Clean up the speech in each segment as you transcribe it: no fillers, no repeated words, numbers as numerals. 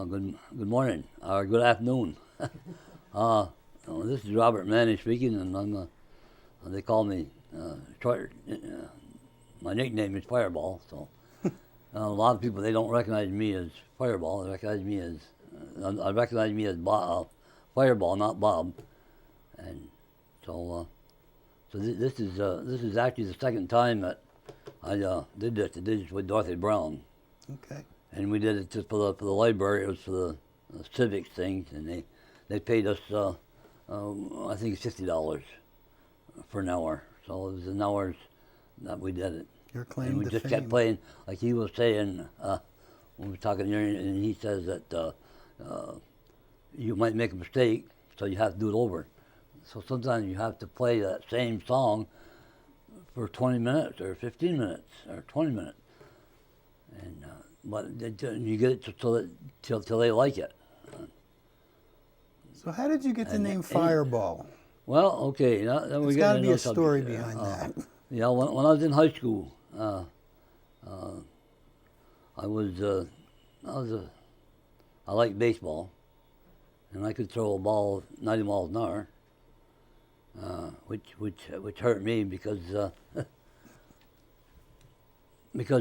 Good morning, or good afternoon. This is Robert Manning speaking, and they call me, my nickname is Fireball, so a lot of people, they don't recognize me as Fireball, they recognize me as, Fireball, not Bob. And so this is actually the second time that I did this. I did this with Dorothy Brown. Okay. And we did it just for the library. It was for the civics things, and they paid us I think $50 for an hour. So it was an hour that we did it. Your claim and we to just fame. kept playing, like he was saying when we were talking here, and he says that you might make a mistake, so you have to do it over. So sometimes you have to play that same song for 20 minutes or 15 minutes or 20 minutes. And but you get it till they like it. So how did you get the name Fireball? Well, okay, now we There's got to be a story behind that. Yeah, when I was in high school, I liked baseball, and I could throw a ball 90 miles an hour, which hurt me because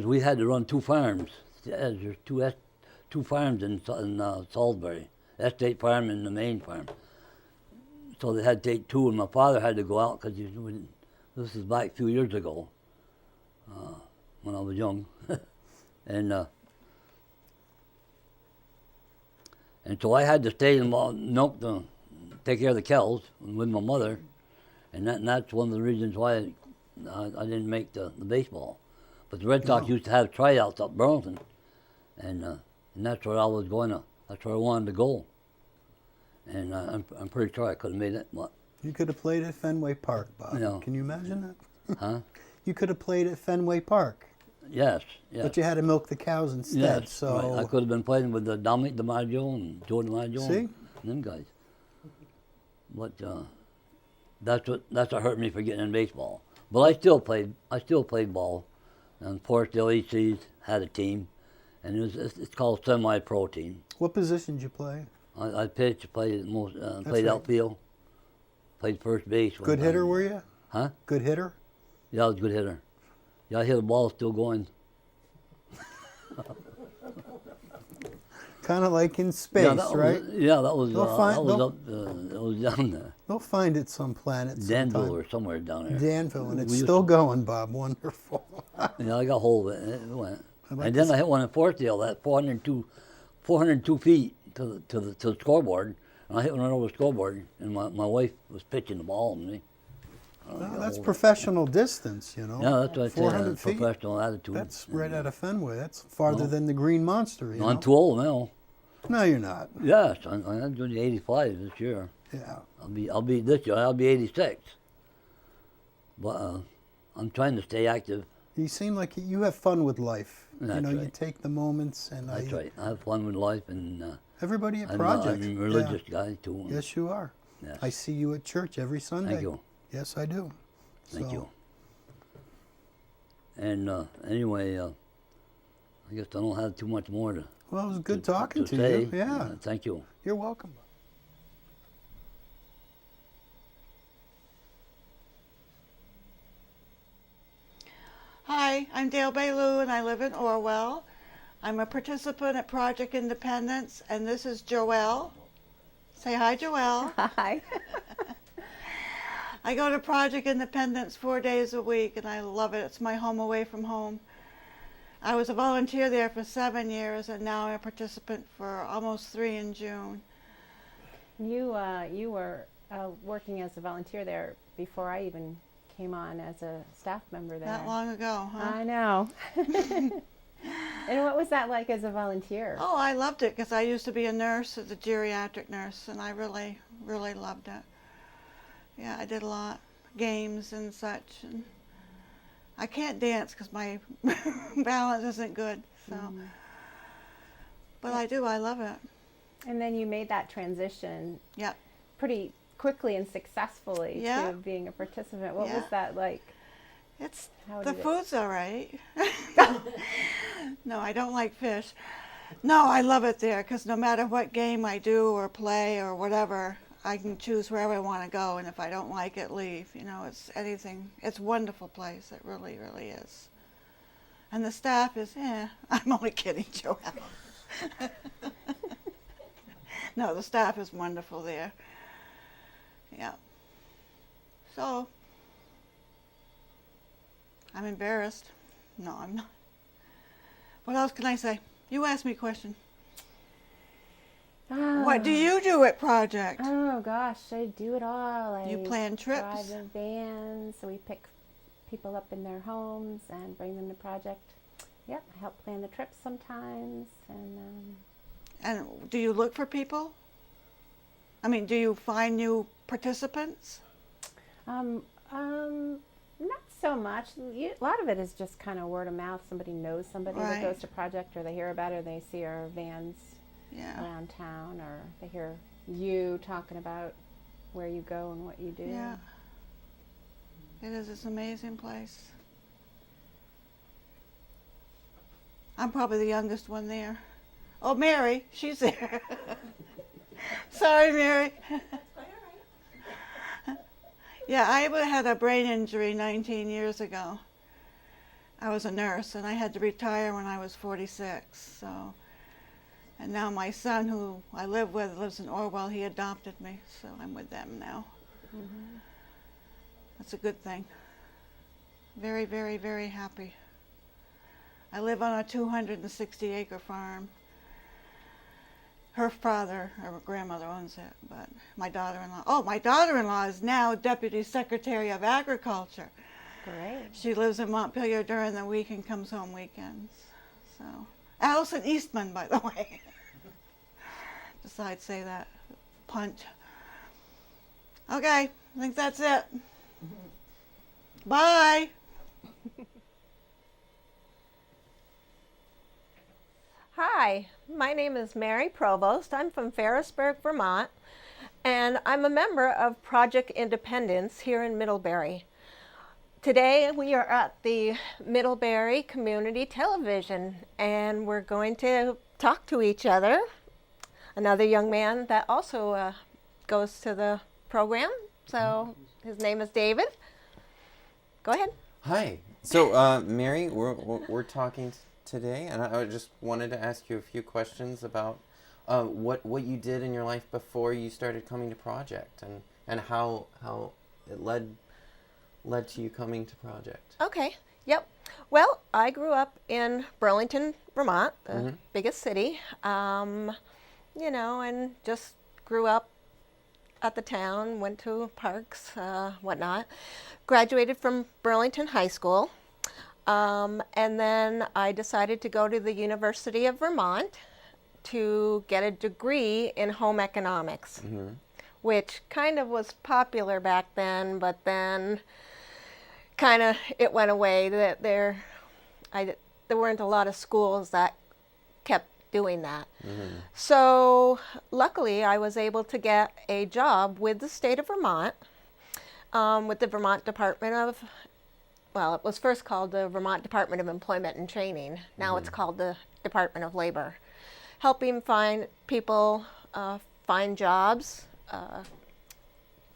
we had to run two farms. There's two farms in Salisbury, Estate Farm and the main farm. So they had to take two, and my father had to go out because this is back a few years ago when I was young, and so I had to stay and milk to take care of the cows with my mother, and that's one of the reasons why I didn't make the baseball. But the Red Sox used to have tryouts up Burlington, and that's where I was going to. That's where I wanted to go, and I'm pretty sure I could have made it. But you could have played at Fenway Park, Bob. Yeah. Can you imagine that? Huh? You could have played at Fenway Park. Yes. But you had to milk the cows instead. Yes, So right. I could have been playing with Dominic DiMaggio and Joe DiMaggio See? and them guys. But that's what hurt me for getting in baseball. But I still played ball. And Forestdale ECs had a team, and it's called semi-pro team. What position did you play? I pitched, played right. outfield, played first base. Good hitter, were you? Huh? Good hitter? Yeah, I was a good hitter. Yeah, I hit a ball still going. Kind of like in space, right? That was down there. They'll find it some planet Danville sometime. or somewhere down there. Danville, and it's still going, Bob. Wonderful. Yeah, I got hold of it, and it went. like And then this. I hit one in Forestdale, that 402 feet to the scoreboard, and I hit one right over the scoreboard, and my wife was pitching the ball, and Well, that's professional distance, you know. yeah, that's what I say. 400 feet. Professional attitude. That's right out of Fenway. That's farther than the Green Monster, you know. I'm too old now. No, you're not. Yes, I'm doing 85 this year. Yeah. I'll be this year. I'll be 86. But I'm trying to stay active. You seem like you have fun with life. That's you know, you right. take the moments, and That's right. I have fun with life, and everybody at I'm Project. a religious guy too. Yes, you are. Yes. I see you at church every Sunday. Thank you. Yes, I do. Thank So, you. And anyway, I guess I don't have too much more to. Well, it was good talking to say. you. Yeah. Thank you. You're welcome. Hi, I'm Dale Baylou and I live in Orwell. I'm a participant at Project Independence, and this is Joelle. Say hi, Joelle. Hi. I go to Project Independence 4 days a week and I love it. It's my home away from home. I was a volunteer there for 7 years, and now I'm a participant for almost 3 in June. You were working as a volunteer there before I even came on as a staff member there. Not long ago, huh? I know. And what was that like as a volunteer? Oh, I loved it because I used to be a nurse, as a geriatric nurse, and I really, really loved it. Yeah, I did a lot, games and such. And I can't dance because my balance isn't good. So, but I do. I love it. And then you made that transition. Yep. Pretty quickly and successfully Yeah. to being a participant. What Yeah. was that like? It's How the did it- food's all right. No, I don't like fish. No, I love it there because no matter what game I do or play or whatever, I can choose wherever I want to go, and if I don't like it, leave. You know, it's anything. It's a wonderful place. It really, really is. And the staff is, I'm only kidding, Joelle. No, the staff is wonderful there. Yeah. So, I'm embarrassed. No, I'm not. What else can I say? You asked me a question. What do you do at Project? Oh gosh, I do it all. You plan trips? Drive in vans, so we pick people up in their homes and bring them to Project. Yep, I help plan the trips sometimes, And do you look for people? I mean, do you find new participants? not so much. A lot of it is just kind of word of mouth. Somebody knows somebody that Right. goes to Project, or they hear about it, or they see our vans Yeah. around town, or they hear you talking about where you go and what you do. Yeah. It is. It's an amazing place. I'm probably the youngest one there. Oh, Mary, she's there. Sorry, Mary. Yeah, I had a brain injury 19 years ago. I was a nurse, and I had to retire when I was 46. So, and now my son, who I live with, lives in Orwell. He adopted me, so I'm with them now. Mm-hmm. That's a good thing. Very, very, very happy. I live on a 260-acre farm. Her father, her grandmother owns it, but my daughter-in-law is now Deputy Secretary of Agriculture. Great. She lives in Montpelier during the week and comes home weekends. So, Allison Eastman, by the way. Decide to say that. Punt. Okay, I think that's it. Bye. Hi, my name is Mary Provost. I'm from Ferrisburg, Vermont, and I'm a member of Project Independence here in Middlebury. Today we are at the Middlebury Community Television, and we're going to talk to each other. Another young man that also goes to the program, so his name is David. Go ahead. Hi. So, Mary, we're talking today, and I just wanted to ask you a few questions about what you did in your life before you started coming to Project, and how it led to you coming to Project. Okay. Yep. Well, I grew up in Burlington, Vermont, the biggest city. And just grew up at the town, went to parks, whatnot. Graduated from Burlington High School. And then I decided to go to the University of Vermont to get a degree in home economics, which kind of was popular back then, but then kind of it went away. That there weren't a lot of schools that kept doing that. So luckily I was able to get a job with the state of Vermont, with the Vermont Department of, well, it was first called the Vermont Department of Employment and Training. Now it's called the Department of Labor, helping people find jobs,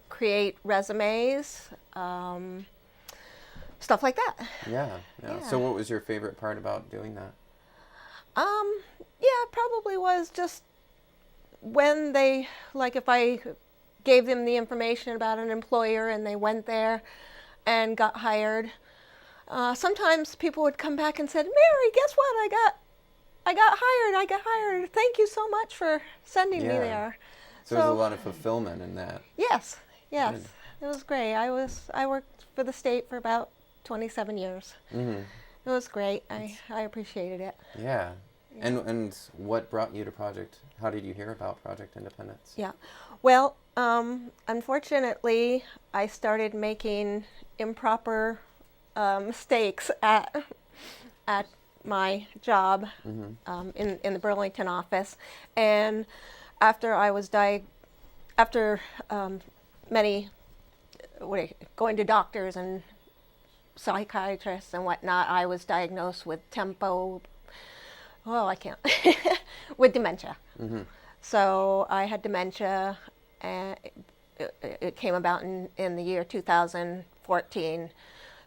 create resumes, stuff like that. Yeah. Yeah. So, what was your favorite part about doing that? Yeah, probably was just when they, like if I gave them the information about an employer and they went there and got hired, sometimes people would come back and said, Mary, guess what? I got hired. Thank you so much for sending me Yeah. there. So, there's a lot of fulfillment in that. Yes. Good. It was great. I worked for the state for about 27 years. It was great. I appreciated it. Yeah. And what brought you to Project? How did you hear about Project Independence? Yeah. Well, unfortunately, I started making improper mistakes at my job in the Burlington office, and after I was many going to doctors and psychiatrists and whatnot, I was diagnosed with tempo. Oh, I can't. with dementia. Mm-hmm. So I had dementia, and it came about in the year 2014.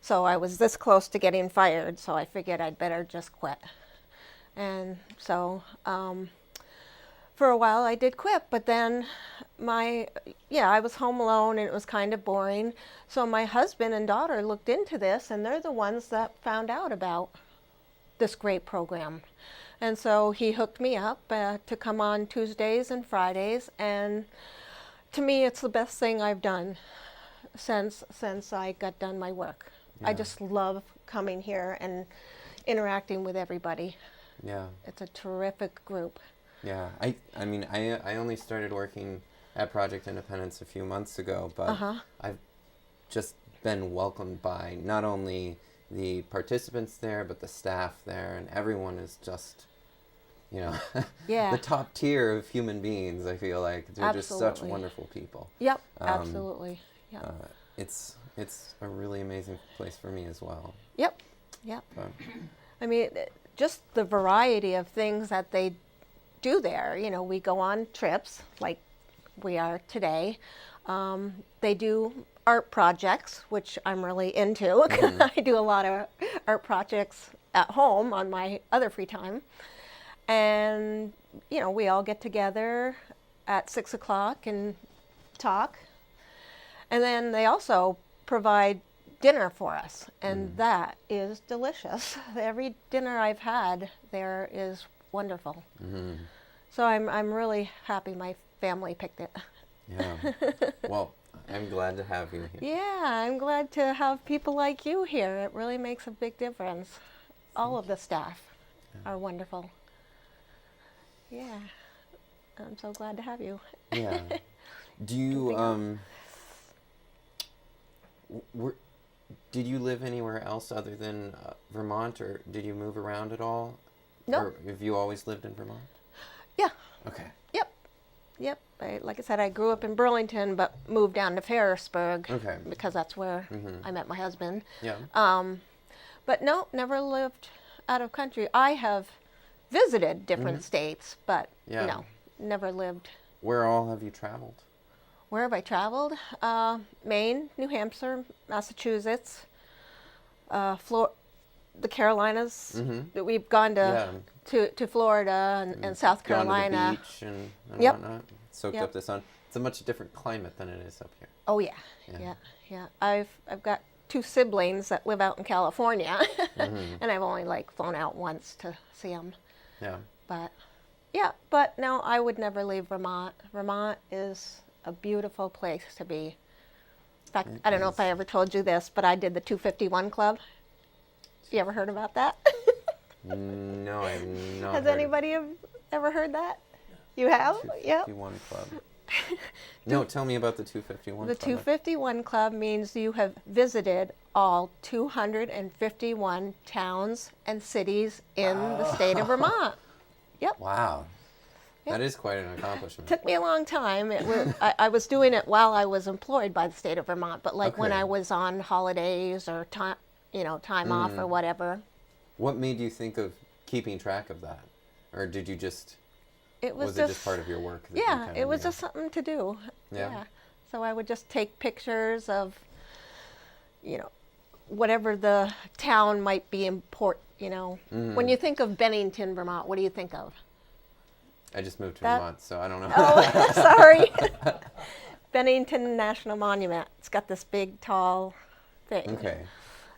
So I was this close to getting fired, so I figured I'd better just quit. And so for a while I did quit, but then I was home alone and it was kind of boring. So my husband and daughter looked into this, and they're the ones that found out about this great program. And so he hooked me up to come on Tuesdays and Fridays, and to me it's the best thing I've done since I got done my work. I just love coming here and interacting with everybody. Yeah. It's a terrific group. Yeah. I mean, I only started working at Project Independence a few months ago, but I've just been welcomed by not only the participants there, but the staff there, and everyone is just, you know, Yeah. the top tier of human beings. I feel like they're just such Absolutely. wonderful people. Yep, absolutely. Yep. It's a really amazing place for me as well. Yep. Yep. But, I mean, just the variety of things that they do there. You know, we go on trips like we are today. They do art projects, which I'm really into. I do a lot of art projects at home on my other free time. And, you know, we all get together at 6 o'clock and talk. And then they also provide dinner for us, and that is delicious. Every dinner I've had there is wonderful. So I'm really happy my family picked it. yeah. Well, I'm glad to have you here. Yeah, I'm glad to have people like you here. It really makes a big difference. All of the staff are wonderful. Yeah, I'm so glad to have you. Yeah. Do you did you live anywhere else other than Vermont, or did you move around at all? No. Or have you always lived in Vermont? Yeah. Okay. Yep. Like I said, I grew up in Burlington, but moved down to Ferrisburg Okay. because that's where I met my husband. Yeah. But no, never lived out of country. I have visited different states, but Yeah. no, never lived. Where all have you traveled? Where have I traveled? Maine, New Hampshire, Massachusetts, the Carolinas. We've gone to Florida and South Gone Carolina. to the beach and Yep. whatnot. Soaked Yep. up the sun. It's a much different climate than it is up here. Oh yeah, Yeah. yeah. I've got 2 siblings that live out in California, and I've only flown out once to see them. Yeah. But no, I would never leave Vermont. Vermont is a beautiful place to be. In fact, I don't know if I ever told you this, but I did the 251 Club. You ever heard about that? No, I've not. Has heard anybody ever heard that? You have? of Yep. 251 Club. No, tell me about the 251 The Club. 251 Club means you have visited all 251 towns and cities in the state of Vermont. Yep. Wow. Yep. That is quite an accomplishment. Took me a long time. It was, I was doing it while I was employed by the state of Vermont, but when Okay. I was on holidays or time off or whatever. What made you think of keeping track of that? Or did you just, It was it just part of your work? That you Yeah, kinda it was knew? just something to do. Yeah. So I would just take pictures of, whatever the town might be important. When you think of Bennington, Vermont, what do you think of? I just moved to That- Vermont, so I don't know. Oh, sorry. Bennington National Monument. It's got this big, tall thing. Okay.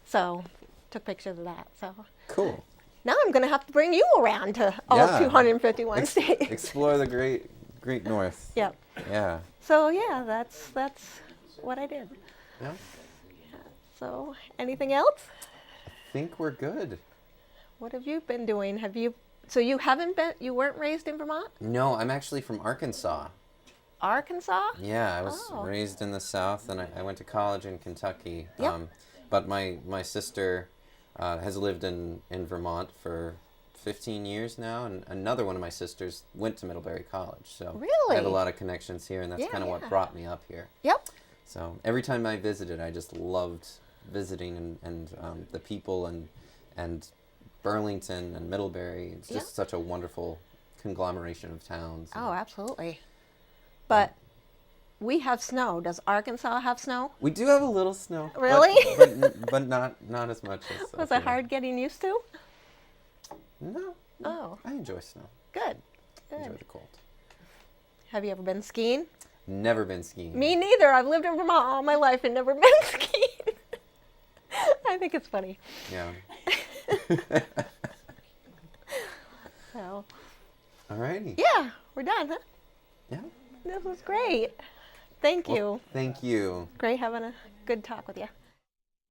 So took pictures of that. So Cool. now I'm going to have to bring you around to all Yeah. 251 states. Explore the great north. Yep. Yeah. So yeah, that's what I did. Yeah. So anything else? I think we're good. What have you been doing? So you weren't raised in Vermont? No, I'm actually from Arkansas. Arkansas? Yeah, I was Oh. raised in the South, and I went to college in Kentucky. Yep. But my sister has lived in Vermont for 15 years now, and another one of my sisters went to Middlebury College. So I Really? have a lot of connections here, and that's Yeah, kind of what yeah. brought me up here. Yep. So every time I visited, I just loved visiting and the people and Burlington and Middlebury. It's just such a wonderful conglomeration of towns. Oh, absolutely. But we have snow. Does Arkansas have snow? We do have a little snow. Really? But not as much as. Was up it here. hard getting used to? No. Oh, I enjoy snow. good. Enjoy Good. the cold. Have you ever been skiing? Never been skiing. Me neither. I've lived in Vermont all my life and never been skiing. I think it's funny. Yeah. So, Alrighty. yeah, we're done, huh? Yeah. This was great. Thank you. Thank you. Great having a good talk with you.